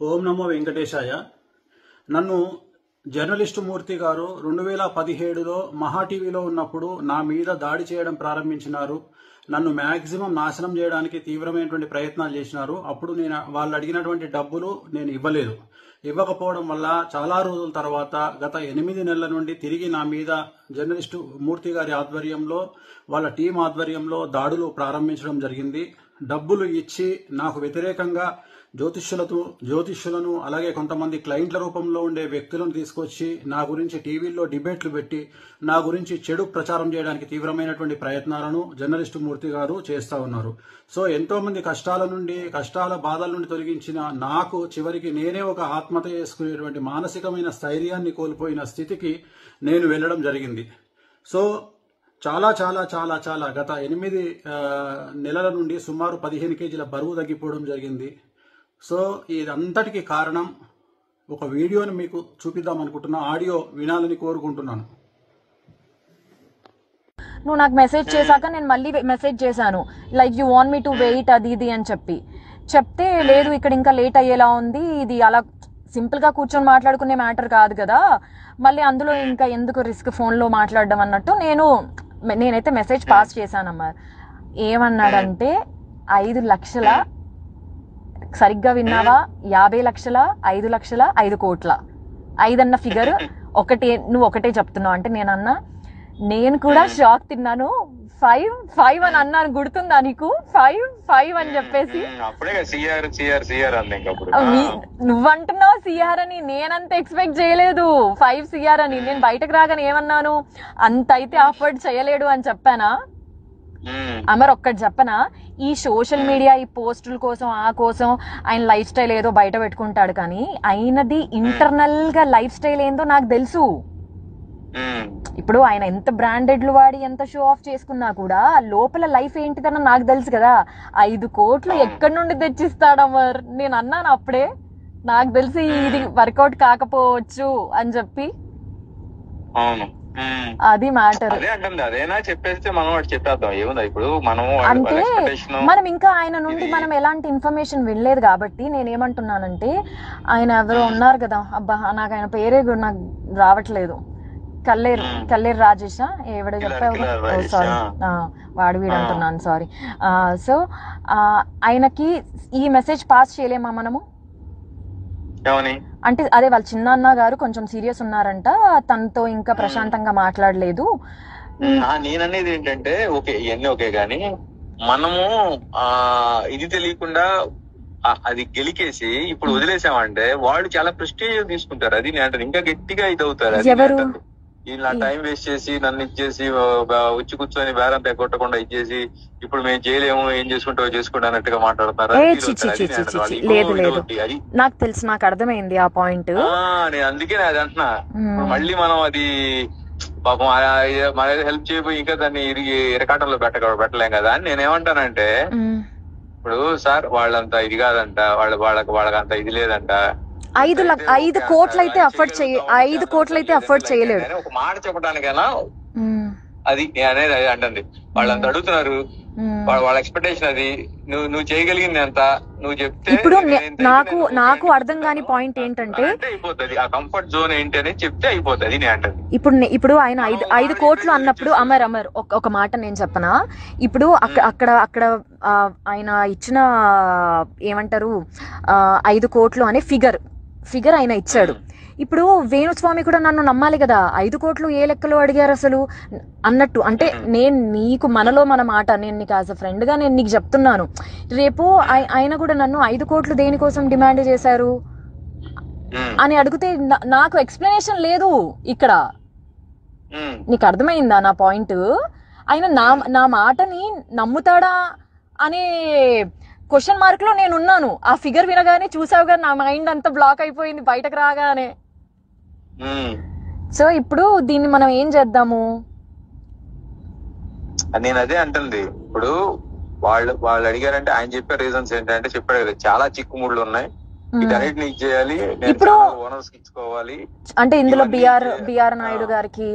ఓం నమో వెంకటేశాయ. నన్ను జర్నలిస్టు మూర్తి గారు 2017లో మహా టీవీలో ఉన్నప్పుడు నా మీద దాడి చేయడం ప్రారంభించినారు. నన్ను మ్యాక్సిమం నాశనం చేయడానికి తీవ్రమైనటువంటి ప్రయత్నాలు చేసినారు. అప్పుడు నేను వాళ్ళు అడిగినటువంటి డబ్బులు నేను ఇవ్వలేదు. ఇవ్వకపోవడం వల్ల చాలా రోజుల తర్వాత గత 8 నెలల నుండి తిరిగి నా మీద జర్నలిస్టు మూర్తి గారి ఆధ్వర్యంలో వాళ్ళ టీం ఆధ్వర్యంలో దాడులు ప్రారంభించడం జరిగింది. డబ్బులు ఇచ్చి నాకు వ్యతిరేకంగా జ్యోతిష్యులను అలాగే కొంతమంది క్లయింట్ల రూపంలో ఉండే వ్యక్తులను తీసుకొచ్చి నా గురించి టీవీల్లో డిబేట్లు పెట్టి నా గురించి చెడు ప్రచారం చేయడానికి తీవ్రమైనటువంటి ప్రయత్నాలను జర్నలిస్టు మూర్తి గారు చేస్తా ఉన్నారు. సో ఎంతో మంది కష్టాల బాధల నుండి తొలగించిన నాకు చివరికి నేనే ఒక ఆత్మహత్య చేసుకునేటువంటి మానసికమైన స్థైర్యాన్ని కోల్పోయిన స్థితికి నేను వెళ్ళడం జరిగింది. సో చాలా చాలా చాలా చాలా గత 8 నెలల నుండి సుమారు 15 కేజీల బరువు తగ్గిపోవడం జరిగింది. సో ఇదంతటికి కారణం ఒక వీడియోని మీకు చూపిద్దాం అనుకుంటున్నా. ఆడియో వినాలని కోరుకుంటున్నాను. నువ్వు నాకు మెసేజ్ చేశాక నేను మళ్ళీ మెసేజ్ చేశాను, like you want me to wait అది ఇది అని చెప్తే లేదు ఇక్కడ ఇంకా లేట్ అయ్యేలా ఉంది, ఇది అలా సింపుల్గా కూర్చొని మాట్లాడుకునే మ్యాటర్ కాదు కదా, మళ్ళీ అందులో ఇంకా ఎందుకు రిస్క్ ఫోన్లో మాట్లాడడం అన్నట్టు నేనైతే మెసేజ్ పాస్ చేశానమ్మా. ఏమన్నాడంటే 5 లక్షల, సరిగ్గా విన్నావా, 50 లక్షల, 5 లక్షల, 5 కోట్ల, 5 అన్న ఫిగర్ నువ్వు ఒకటే చెప్తున్నావు అంటే నేనన్నా, నేను కూడా షాక్ తిన్నాను. 5 అని అన్నాను, గుర్తుందా నీకు? 5 అని చెప్పేసి నువ్వంటున్నావు సిఆర్ అని, నేనంత ఎక్స్పెక్ట్ చేయలేదు 5 సిఆర్ అని. నేను బయటకు రాగానే ఏమన్నాను, అంత అయితే అఫోర్డ్ చేయలేడు అని చెప్పానా? అమర్ ఒక్కటి చెప్పనా, ఈ సోషల్ మీడియా ఈ పోస్టుల కోసం ఆ కోసం ఆయన లైఫ్ స్టైల్ ఏదో బయట పెట్టుకుంటాడు, కానీ ఆయనది ఇంటర్నల్ గా లైఫ్ స్టైల్ ఏందో నాకు తెలుసు. ఇప్పుడు ఆయన ఎంత బ్రాండెడ్లు వాడి ఎంత షో ఆఫ్ చేసుకున్నా కూడా లోపల లైఫ్ ఏంటిదన్న నాకు తెలుసు కదా. 5 కోట్లు ఎక్కడి నుండి తెచ్చిస్తాడు అమర్? నేను అన్నాను అప్పుడే, నాకు తెలిసి ఇది వర్కౌట్ కాకపోవచ్చు అని చెప్పి. అది మ్యాటర్. అంటే మనం ఇంకా ఆయన నుండి మనం ఎలాంటి ఇన్ఫర్మేషన్ వినలేదు కాబట్టి నేనేమంటున్నానంటే, ఆయన ఎవరో ఉన్నారు కదా, అబ్బా నాకు ఆయన పేరే నాకు రావట్లేదు, కల్లేరు రాజేష్ ఎవడ చెప్పావు, సారీ వాడు వీడు అంటున్నాను, సారీ. సో ఆయనకి ఈ మెసేజ్ పాస్ చేయలేమా మనము? అంటే అదే వాళ్ళ చిన్నాన్న గారు కొంచెం సీరియస్ ఉన్నారంట, తనతో ఇంకా ప్రశాంతంగా మాట్లాడలేదు. నేననేది ఏంటంటే, ఓకే ఇవన్నీ ఓకే గానీ మనము ఇది తెలియకుండా అది గెలికేసి ఇప్పుడు వదిలేసామంటే వాళ్ళు చాలా ప్రెస్టీజ్ తీసుకుంటారు. అది నేను ఇంకా గట్టిగా ఇది అవుతారు. ఇలా టైం వేస్ట్ చేసి నన్ను ఇచ్చేసి వచ్చి కూర్చొని బేరంతా కొట్టకుండా ఇచ్చేసి ఇప్పుడు మేము చేయలేము, ఏం చేసుకుంటావో చేసుకుంటా అన్నట్టుగా మాట్లాడతారు. నాకు తెలుసు, నాకు అర్థమైంది ఆ పాయింట్. నేను అందుకే అది అంటున్నా, మళ్ళీ మనం అది పాపం మన హెల్ప్ చేయబోయి ఇంకా దాన్ని ఇరకాటంలో పెట్టలేం కదా అని నేనేమంటానంటే, ఇప్పుడు సార్ వాళ్ళంతా ఇది కాదంట, వాళ్ళకంత ఇది లేదంట, 5 కోట్లు అయితే అఫోర్డ్ చేయలేడు. ఒక మాట చెప్పడానికైనా అది అనేది అది అంటుంది. వాళ్ళంతా అడుగుతున్నారు, వాళ్ళ ఎక్స్పెక్టేషన్ అది. నువ్వు చేయగలిగింది ఎంత నువ్వు చెప్తే. ఇప్పుడు నాకు అర్థం కాని పాయింట్ ఏంటంటే, అయిపోతుంది ఆ కంఫర్ట్ జోన్ ఏంటి అనేది చెప్తే అయిపోతుంది నేను అంటది. ఇప్పుడు ఆయన 5 కోట్లు అన్నప్పుడు అమర్ ఒక మాట నేను చెప్పనా, ఇప్పుడు అక్కడ ఆయన ఇచ్చిన ఏమంటారు 5 కోట్లు అనే ఫిగర్ ఆయన ఇచ్చాడు. ఇప్పుడు వేణుస్వామి కూడా నన్ను నమ్మాలి కదా, 5 కోట్లు ఏ లెక్కలో అడిగారు అసలు అన్నట్టు. అంటే నేను నీకు మనలో మన మాట, నేను నీకు యాజ్ అ ఫ్రెండ్ గా నేను నీకు చెప్తున్నాను, రేపు ఆయన కూడా నన్ను 5 కోట్లు దేనికోసం డిమాండ్ చేశారు అని అడిగితే నాకు ఎక్స్ప్లెనేషన్ లేదు ఇక్కడ. నీకు అర్థమైందా నా పాయింట్? ఆయన నా మాటని నమ్ముతాడా అనే క్వశ్చన్ మార్క్ లో నేను ఉన్నాను. ఆ ఫిగర్ వినగానే చూసావుగా నా మైండ్ అంతా బ్లాక్ అయిపోయింది బయటకు రాగానే. సో ఇప్పుడు దీన్ని మనం ఏం చేద్దాము? నేను అదే అంటుంది. ఇప్పుడు వాళ్ళు అడిగారంటే ఆయన చెప్పే రీజన్స్ ఏంటంటే చెప్పాడు కదా, చాలా చిక్కుముళ్ళు ఉన్నాయి, వీటన్నిటిని చేయాలి, ఇప్పుడు ఓనర్స్ ఇచ్చుకోవాలి. అంటే ఇందులో బిఆర్ నాయుడు గారికి,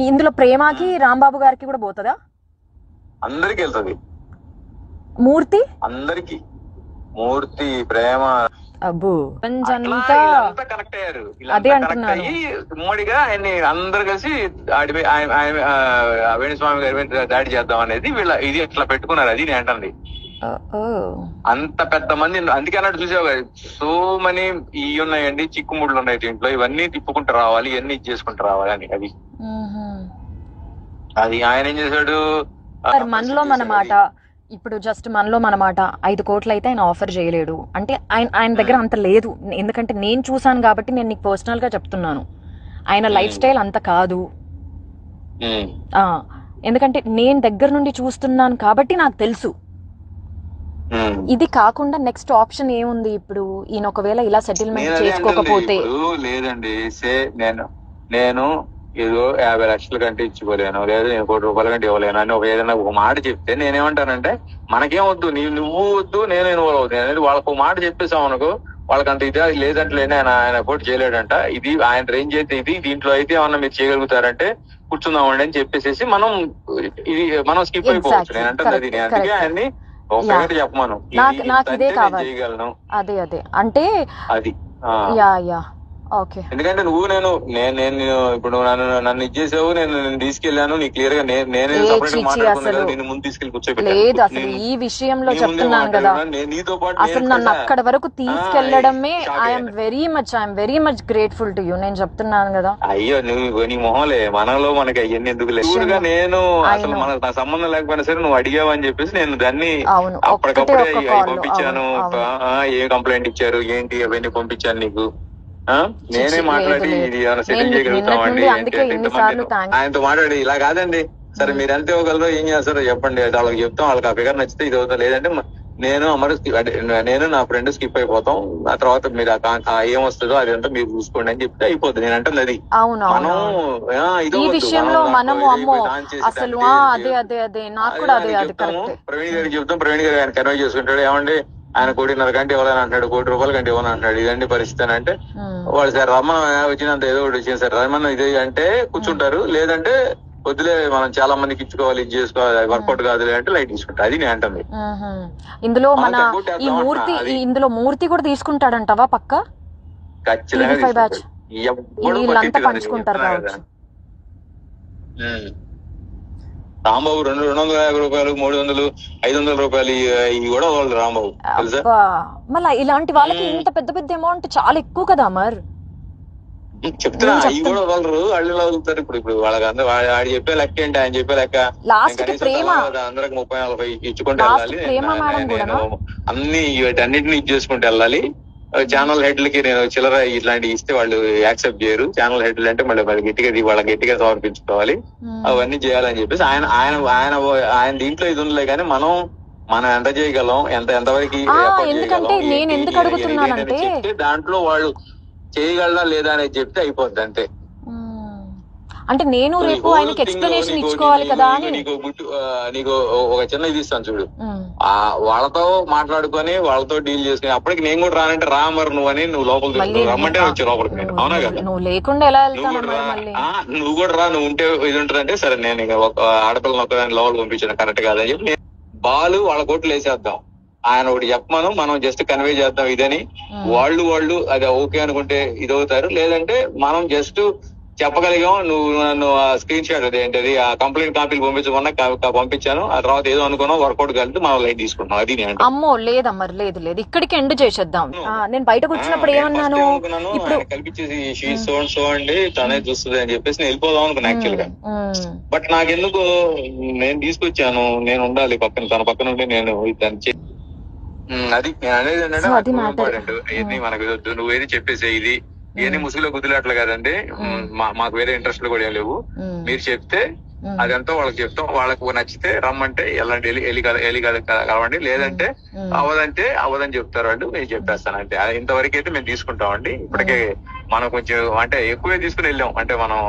ఇందులో ప్రేమకి రాంబాబు గారికి కూడా పోతుందా? అందరికి వెళ్తుంది. మూర్తి అందరికి, మూర్తి, ప్రేమ, అబ్బో అట్లా వీళ్ళంతా కనెక్ట్ అయ్యారు. అదే వీళ్ళంతా కనెక్ట్ అంటున్నాను. అయ్యి ఉమ్మడిగా ఆయన్ని అందరు కలిసి వేణుస్వామి గారి మీద దాడి చేద్దాం అనేది వీళ్ళ ఇది ఇట్లా పెట్టుకున్నారు. అది నేను అంటుంది. అంత పెద్ద మంది, అందుకే అన్నట్టు చూసావు సో మనీ ఇవి ఉన్నాయండి, చిక్కుముళ్ళు ఉన్నాయి దీంట్లో, ఇవన్నీ తిప్పుకుంటూ రావాలి, ఇవన్నీ చేసుకుంటూ రావాలి అని. అది అది ఆయన ఏం చేశాడు, మనలో మన మాట ఇప్పుడు జస్ట్ మనలో మన మాట 5 కోట్లు అయితే ఆయన ఆఫర్ చేయలేడు అంటే ఆయన దగ్గర అంత లేదు. ఎందుకంటే నేను చూసాను కాబట్టి నేను నీకు పర్సనల్ గా చెప్తున్నాను, ఆయన లైఫ్ స్టైల్ అంత కాదు. ఎందుకంటే నేను దగ్గర నుండి చూస్తున్నాను కాబట్టి నాకు తెలుసు. ఇది కాకుండా నెక్స్ట్ ఆప్షన్ ఏముంది ఇప్పుడు? ఈయన ఒకవేళ ఇలా సెటిల్మెంట్ చేసుకోకపోతే లేదండి నేను ఏదో 50 లక్షల కంటే ఇచ్చిపోలేను, లేదా నేను 1 కోటి రూపాయల కంటే ఇవ్వలేను అని ఏదైనా ఒక మాట చెప్తే నేనేమంటానంటే, మనకేం వద్దు, నువ్వు వద్దు, నేను ఇన్వాల్వ్ అవుతాను అనేది వాళ్ళకు ఒక మాట చెప్పేసాం అనుకో, వాళ్ళకంత ఇదే లేదంటే ఆయన పోటీ చేయలేడంట, ఇది ఆయన రేంజ్ అయితే ఇది, దీంట్లో అయితే ఏమన్నా మీరు చేయగలుగుతారంటే కూర్చుందామండి అని చెప్పేసి మనం స్కిప్ అయిపోవచ్చు. నేను అంటే అది నేను అందుకే ఆయన్ని చెప్పమను, నాకు ఇదే కావాలి చేయగలను. అదే అంటే అది ఎందుకంటే నేను ఇప్పుడు నన్ను ఇచ్చేసావు, నేను తీసుకెళ్లాను, నీ క్లియర్ గా నేను ముందు తీసుకెళ్లి లేదు అసలు ఈ విషయంలో చెప్తున్నాను కదా, నీతో పాటు అసలు నన్ను అక్కడ వరకు తీసుకెళ్లడమే I'm very much grateful to you. నేను చెప్తున్నాను కదా. అయ్యో నువ్వు నీ మొహలే, మనలో మనకి అవన్నీ ఎందుకు లేదు. నేను అసలు మనకు నా సంబంధం లేకపోయినా సరే నువ్వు అడిగావు అని చెప్పేసి నేను దాన్ని అప్పటికప్పుడే పంపించాను. ఏ కంప్లైంట్ ఇచ్చారు ఏంటి అవన్నీ పంపించాను నీకు. నేనే మాట్లాడి ఇది ఏమైనా సెటిల్ చేయగలుగుతామండి ఆయనతో మాట్లాడి, ఇలా కాదండి సరే మీరు ఎంత ఇవ్వగలరో ఏం చేస్తారో చెప్పండి, వాళ్ళకి చెప్తాం, వాళ్ళకి ఆ ఫిగర్ నచ్చితే ఇది అవుతా, లేదంటే నేను నా ఫ్రెండ్ స్కిప్ అయిపోతాం, ఆ తర్వాత మీరు ఏం వస్తుందో అదంతా మీరు చూసుకోండి అని చెప్తే అయిపోతుంది. నేను అంటే అది మనం ఈ విషయంలో మనము అసలు ప్రవీణ్ గారికి చెప్తాం, ప్రవీణ్ గారు ఆయన కన్వే చేసుకుంటాడు, ఏమండి ఆయన 1.5 కోటి కంటే ఇవ్వాలని అంటాడు, 1 కోటి రూపాయల కంటే ఇవ్వని అంటాడు, ఇదండి పరిస్థితి అని అంటే వాళ్ళు సార్ రమ్మను వచ్చినంత ఏదో ఒకటి వచ్చింది సార్ రమ్మను ఇది అంటే కూర్చుంటారు, లేదంటే వద్దులే మనం చాలా మందికి ఇచ్చుకోవాలి, ఇది చేసుకోవాలి, వర్కౌట్ కాదులే అంటే లైట్ తీసుకుంటా. అది నేను అంటుంది. ఇందులో ఇందులో మూర్తి కూడా తీసుకుంటాడంటావా? పక్క ఖచ్చితంగా పంచుకుంటారు కావచ్చు. రాంబాబు 250 రూపాయలు, 300, 500 రూపాయలు ఇవి కూడా వాళ్ళు రాంబాబు తెలుసా. మళ్ళీ ఇలాంటి వాళ్ళకి ఇంత పెద్ద పెద్ద అమౌంట్ చాలా ఎక్కువ కదా అమర్. చెప్తున్నా అవి కూడా వాళ్ళు అళ్ళు వదులుతారు. ఇప్పుడు వాళ్ళకి వాడు చెప్పే లెక్క ఏంటి, ఆయన చెప్పే లెక్క అందరికి 30-40 ఇచ్చుకుంటూ వెళ్ళాలి. నేను అన్ని వీటన్నిటిని ఇచ్చేసుకుంటూ వెళ్ళాలి. ఛానల్ హెడ్లకి నేను చిల్లర ఇట్లాంటివి ఇస్తే వాళ్ళు యాక్సెప్ట్ చేయరు. ఛానల్ హెడ్లు అంటే మళ్ళీ వాళ్ళకి గట్టిగా సమర్పించుకోవాలి, అవన్నీ చేయాలని చెప్పేసి ఆయన దీంట్లో ఇది ఉండలే. కానీ మనం ఎంత చేయగలం, ఎంతవరకు చెప్తే దాంట్లో వాళ్ళు చేయగలరా లేదా అనేది చెప్తే అయిపోద్ది అంతే. అంటే నేను రేపు ఆయనకి ఎక్స్ప్లెనేషన్ ఇచ్చుకోవాలి కదా అని. నీకు ఒక చిన్న ఇది ఇస్తాను చూడు, వాళ్ళతో మాట్లాడుకొని వాళ్ళతో డీల్ చేసుకుని అప్పటికి నేను కూడా రానంటే రా మరి నువ్వు లోపలికి రమ్మంటే వచ్చి లోపలికి నేను అవునా కదా, నువ్వు లేకుండా ఎలా నువ్వు కూడా రా, నువ్వు ఉంటే ఇది ఉంటుందంటే సరే నేను ఇక ఒక ఆడపిల్లని ఒక్కదాన్ని లోపలికి పంపించాను కరెక్ట్ కాదని చెప్పి బాలు వాళ్ళ కోట్లు వేసేద్దాం, ఆయన ఒకటి చెప్పమను, మనం జస్ట్ కన్వే చేద్దాం ఇదని. వాళ్ళు అది ఓకే అనుకుంటే ఇదవుతారు, లేదంటే మనం జస్ట్ చెప్పగలిగాం నువ్వు నన్ను స్క్రీన్ షాట్ అదేంటది ఆ కంప్లైంట్ కాపీలు పంపించమన్నా పంపించాను, ఆ తర్వాత ఏదో అనుకున్నాం వర్కౌట్ కలిపి మనం లైట్ తీసుకుంటున్నాం. అది నేను అమ్మో లేదమ్మా లేదు ఇక్కడికి ఎండ్ చేసేద్దాం. నేను బయటకు వచ్చినప్పుడు ఏమన్నాను, ఇప్పుడు సో అండి తనే చూస్తుంది అని చెప్పేసి నేను వెళ్ళిపోదాం అనుకున్నా యాక్చువల్ గా. బట్ నాకెందుకు నేను తీసుకొచ్చాను, నేను ఉండాలి పక్కన, తన పక్కన ఉండి నేను దాన్ని అది నేను అనేది ఏంటంటే ఇంపార్టెంట్. ఇది మనకు నువ్వు ఏది చెప్పేసే ఇది ఇవన్నీ ముసుగులో గుద్దులాట్లు కదండి, మాకు వేరే ఇంట్రెస్ట్లు కూడా ఏం లేవు. మీరు చెప్తే అదంతా వాళ్ళకి చెప్తాం, వాళ్ళకు నచ్చితే రమ్మంటే ఎల్లండి కలవండి, లేదంటే అవదని చెప్తారు వాళ్ళు, నేను చెప్పేస్తాను అంతే. ఇంతవరకు అయితే మేము తీసుకుంటామండి. ఇప్పటికే మనం కొంచెం అంటే ఎక్కువే తీసుకుని వెళ్ళాం, అంటే మనం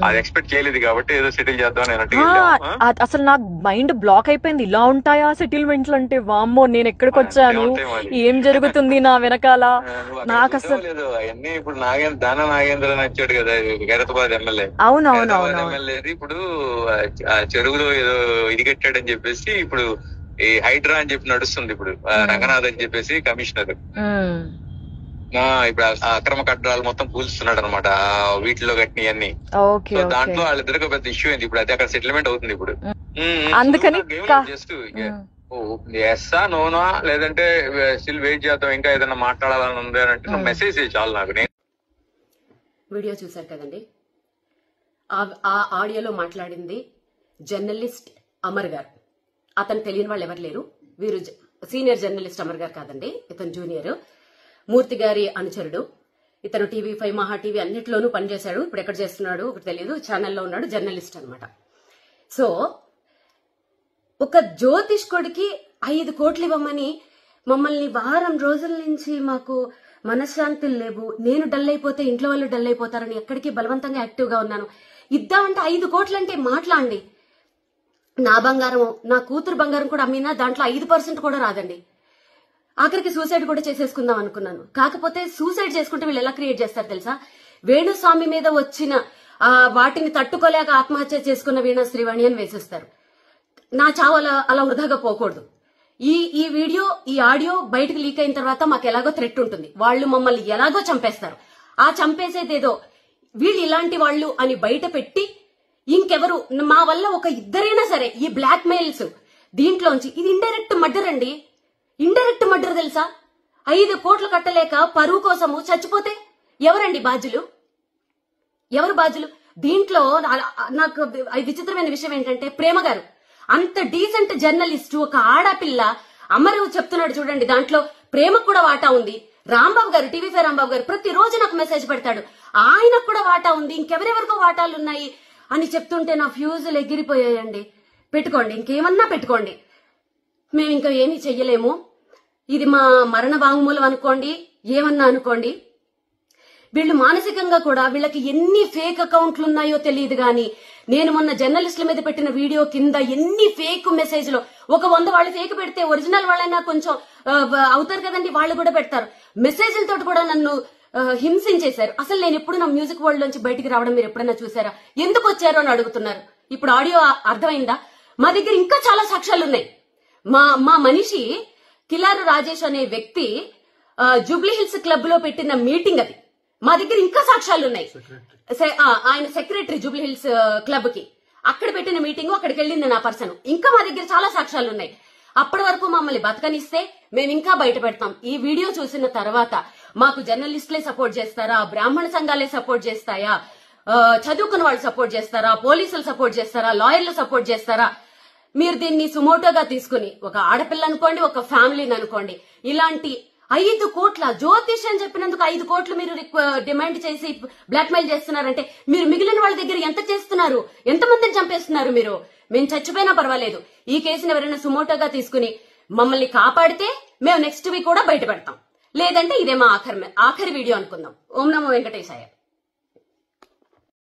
అది ఎక్స్పెక్ట్ చేయలేదు కాబట్టి ఏదో సెటిల్ చేద్దాం అన్నట్టు. అసలు నాకు మైండ్ బ్లాక్ అయిపోయింది, ఇలా ఉంటాయా సెటిల్మెంట్లు అంటే. వామ్మో నేను ఎక్కడికి వచ్చాను, ఏం జరుగుతుంది నా వెనకాల, నాకు అసలు అవన్నీ. ఇప్పుడు నాగేంద్ర నచ్చాడు కదా ఖైరతాబాద్ ఎమ్మెల్యే, అవునవును ఎమ్మెల్యే ఇప్పుడు చెరువులో ఏదో ఇది కట్టాడని చెప్పేసి ఇప్పుడు ఈ హైడ్రా అని చెప్పి నడుస్తుంది. ఇప్పుడు రంగనాథ్ అని చెప్పేసి కమిషనర్, ఇప్పుడు అక్రమ కట్టడాలు మొత్తం కూల్స్తున్నాడు అనమాట వీటిలో కట్టినవన్నీ. ఓకే సో ఓకే దాంట్లో వాళ్ళిద్దరికి పెద్ద ఇష్యూ అయింది. ఇప్పుడు అది అక్కడ సెటిల్మెంట్ అవుతుంది ఇప్పుడు. అందుకని జస్ట్ ఎస్సా నోనా లేదంటే స్టిల్ వెయిట్ చేద్దాం ఇంకా ఏదైనా మాట్లాడాలని ఉంది అని అంటే నువ్వు మెసేజ్ చేయి చాలు నాకు. వీడియో చూశారు కదండి. ఆ ఆడియోలో మాట్లాడింది జర్నలిస్ట్ అమర్ గారు. అతను తెలియని వాళ్ళు ఎవరు లేరు. వీరు సీనియర్ జర్నలిస్ట్ అమర్ గారు కాదండి, ఇతను జూనియర్, మూర్తి గారి అనుచరుడు. ఇతను TV5 మహా టీవీ అన్నిట్లోనూ పనిచేశాడు. ఇప్పుడు ఎక్కడ చేస్తున్నాడు ఒకటి తెలియదు, ఛానల్లో ఉన్నాడు, జర్నలిస్ట్ అనమాట. సో ఒక జ్యోతిష్కుడికి 5 కోట్లు ఇవ్వమని మమ్మల్ని వారం రోజుల నుంచి మాకు మనశ్శాంతులు లేవు, నేను డల్ అయిపోతే ఇంట్లో వాళ్ళు డల్ అయిపోతారని ఎక్కడికి బలవంతంగా యాక్టివ్ గా ఉన్నాను. ఇద్దామంటే 5 కోట్లు అంటే మాట్లాడండి. నా బంగారం, నా కూతురు బంగారం కూడా అమ్మినా దాంట్లో 5% కూడా రాదండి. ఆఖరికి సూసైడ్ కూడా చేసేసుకుందాం అనుకున్నాను. కాకపోతే సూసైడ్ చేసుకుంటే వీళ్ళు ఎలా క్రియేట్ చేస్తారు తెలుసా? వేణుస్వామి మీద వచ్చిన వాటిని తట్టుకోలేక ఆత్మహత్య చేసుకున్న వీణా శ్రీవాణి అని వేసేస్తారు. నా చావు అలా వృధాగా పోకూడదు. ఈ వీడియో, ఈ ఆడియో బయటకు లీక్ అయిన తర్వాత మాకు ఎలాగో థ్రెట్ ఉంటుంది. వాళ్ళు మమ్మల్ని ఎలాగో చంపేస్తారు. ఆ చంపేసేదేదో వీళ్ళు ఇలాంటి వాళ్ళు అని బయట పెట్టి ఇంకెవరు మా వల్ల ఒక ఇద్దరైనా సరే ఈ బ్లాక్ మెయిల్స్ దీంట్లోంచి, ఇది ఇండైరెక్ట్ మర్డర్ అండి. ఇండైరెక్ట్ మర్డర్ తెలుసా? 5 కోట్లు కట్టలేక పరువు కోసము చచ్చిపోతే ఎవరండి బాధ్యులు? ఎవరు బాధ్యులు? దీంట్లో నాకు విచిత్రమైన విషయం ఏంటంటే, ప్రేమ గారు అంత డీసెంట్ జర్నలిస్ట్, ఒక ఆడపిల్ల అమరు చెప్తున్నాడు చూడండి, దాంట్లో ప్రేమకు కూడా వాటా ఉంది. రాంబాబు గారు, TV5 రాంబాబు గారు ప్రతిరోజు నాకు మెసేజ్ పెడతాడు, ఆయనకు కూడా వాటా ఉంది, ఇంకెవరెవరికో వాటాలు ఉన్నాయి అని చెప్తుంటే నా ఫ్యూజులు ఎగిరిపోయాయండి. పెట్టుకోండి, ఇంకేమన్నా పెట్టుకోండి, మేము ఇంకా ఏమీ చెయ్యలేము. ఇది మా మరణ వాంగ్మూలం అనుకోండి, ఏమన్నా అనుకోండి. వీళ్ళు మానసికంగా కూడా, వీళ్ళకి ఎన్ని ఫేక్ అకౌంట్లు ఉన్నాయో తెలియదు గాని, నేను మొన్న జర్నలిస్టుల మీద పెట్టిన వీడియో కింద ఎన్ని ఫేక్ మెసేజ్లు, ఒక 100 వాళ్ళు ఫేక్ పెడితే ఒరిజినల్ వాళ్ళైనా కొంచెం అవుతారు కదండి, వాళ్ళు కూడా పెడతారు. మెసేజ్లతో కూడా నన్ను హింసించేశారు. అసలు నేను ఎప్పుడు నా మ్యూజిక్ వరల్డ్ నుంచి బయటికి రావడం మీరు ఎప్పుడైనా చూసారా? ఎందుకు వచ్చారో అని అడుగుతున్నారు. ఇప్పుడు ఆడియో అర్థమైందా? మా దగ్గర ఇంకా చాలా సాక్ష్యాలు ఉన్నాయి. మా మనిషి కిలారు రాజేష్ అనే వ్యక్తి జూబ్లీ హిల్స్ క్లబ్ లో పెట్టిన మీటింగ్ అది. మా దగ్గర ఇంకా సాక్ష్యాలు ఉన్నాయి. ఆయన సెక్రటరీ జూబ్లీ హిల్స్ క్లబ్ కి, అక్కడ పెట్టిన మీటింగ్, అక్కడికి వెళ్ళింది నా పర్సన్. ఇంకా మా దగ్గర చాలా సాక్ష్యాలు ఉన్నాయి. అప్పటి వరకు మమ్మల్ని బతకనిస్తే మేము ఇంకా బయట పెడతాం. ఈ వీడియో చూసిన తర్వాత మాకు జర్నలిస్టులే సపోర్ట్ చేస్తారా, బ్రాహ్మణ సంఘాలే సపోర్ట్ చేస్తాయా, చదువుకున్న వాళ్ళు సపోర్ట్ చేస్తారా, పోలీసులు సపోర్ట్ చేస్తారా, లాయర్లు సపోర్ట్ చేస్తారా? మీరు దీన్ని సుమోటోగా తీసుకుని, ఒక ఆడపిల్ల అనుకోండి, ఒక ఫ్యామిలీని అనుకోండి, ఇలాంటి 5 కోట్ల జ్యోతిష్ అని చెప్పినందుకు 5 కోట్లు మీరు డిమాండ్ చేసి బ్లాక్ మెయిల్ చేస్తున్నారంటే, మీరు మిగిలిన వాళ్ళ దగ్గర ఎంత చేస్తున్నారు? ఎంతమందిని చంపేస్తున్నారు మీరు? మేము చచ్చిపోయినా పర్వాలేదు, ఈ కేసుని ఎవరైనా సుమోటోగా తీసుకుని మమ్మల్ని కాపాడితే మేము నెక్స్ట్ వీక్ కూడా బయట పెడతాం. లేదంటే ఇదే మా ఆఖరి వీడియో అనుకుందాం. ఓం నమో వెంకటేశాయ.